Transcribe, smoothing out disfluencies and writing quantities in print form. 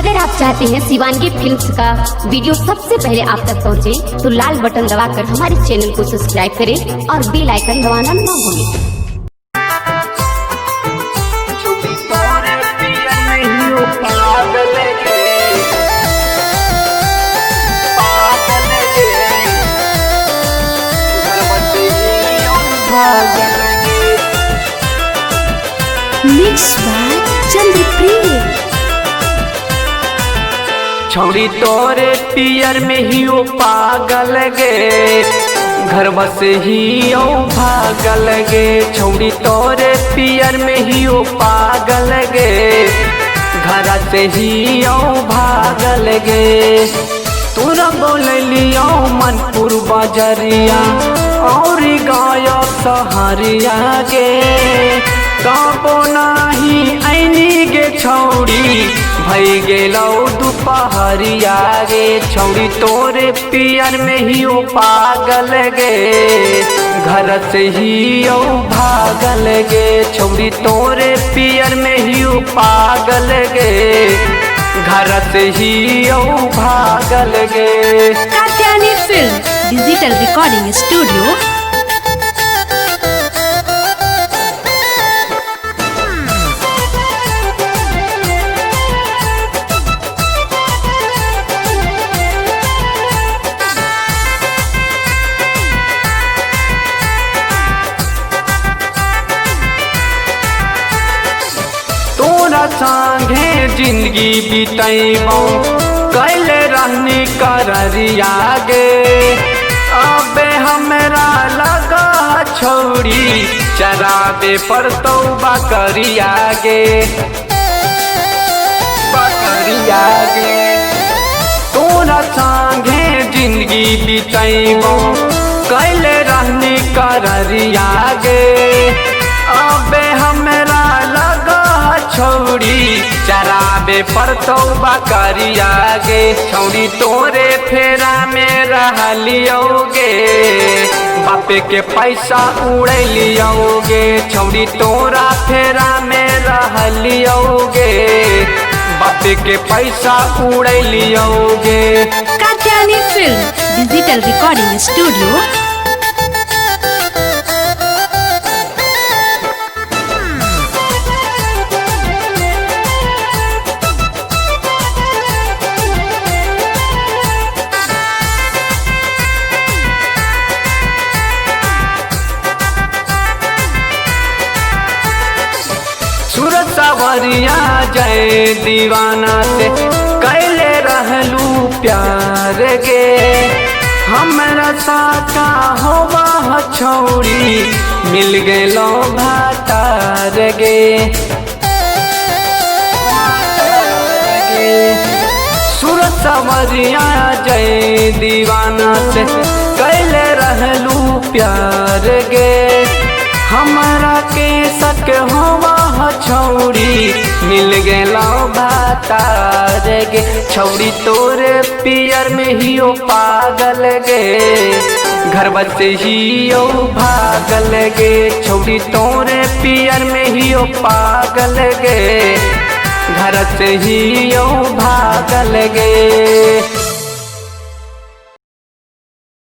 अगर आप चाहते हैं शिवानगी फिल्म्स का वीडियो सबसे पहले आप तक पहुंचे, तो लाल बटन दबाकर हमारे चैनल को सब्सक्राइब करें और बेल आइकन दबाना ना भूलें। Mix by Chandrapriya. छौड़ी तोरे पियर में ही ओ पागल गे, घर बस ही ओ भागल गे। छौड़ी तोरे पियर में ही ओ पागल गे, घर से ही ओ भागल गे। तोरा बोलियो मनपुर बजरिया और गायब सहरिया गे, काबो नाही ऐनी गे छौड़ी भई गेलौ दुपहरिया गे। छौड़ी तोरे पियर में ही ओ पागल गे, घर से ही ओ भागल गे। छौड़ी तोरे पियर में ही ओ पागल गे, घर से ही ओ भागल गे। Katyayani film digital recording studio. तोरा संगे जिंदगी बितैबौ कैले रहनी कररिया गे। अबे हमरा लगा छौड़ी चराबे पड़तौ बकरिया गे, बकरिया गे। तोरा संगे जिंदगी बितैबौ कैले रहनी कररिया गे। अबे हमरा लगा छौड़ी चराबे पड़तौ बकरिया गे। छौड़ी तोरे फेरा में रहलियोगे, बापे के पैसा उड़ैलियोगे। छौड़ी तोरा फेरा में रहलियोगे, बापे के पैसा उड़ैलियोगे। Katyayani film digital recording studio. सूरत सावरिया जय दीवाना से कैले रहलू प्यार गे। हमरा साका होवा छौड़ी मिल गेलो भातार गे। सूरत सावरिया जय दीवाना से कैले रहलू प्यार गे। हमरा के सक होवा छौड़ी मिल गेलो भातार गे। छौड़ी तोरे पियर में ही ओ पागल गे, घर बस ही ओ भागल गे। छौड़ी तोरे पियर में ही ओ पागल गे, घर से ही ओ भागल गे।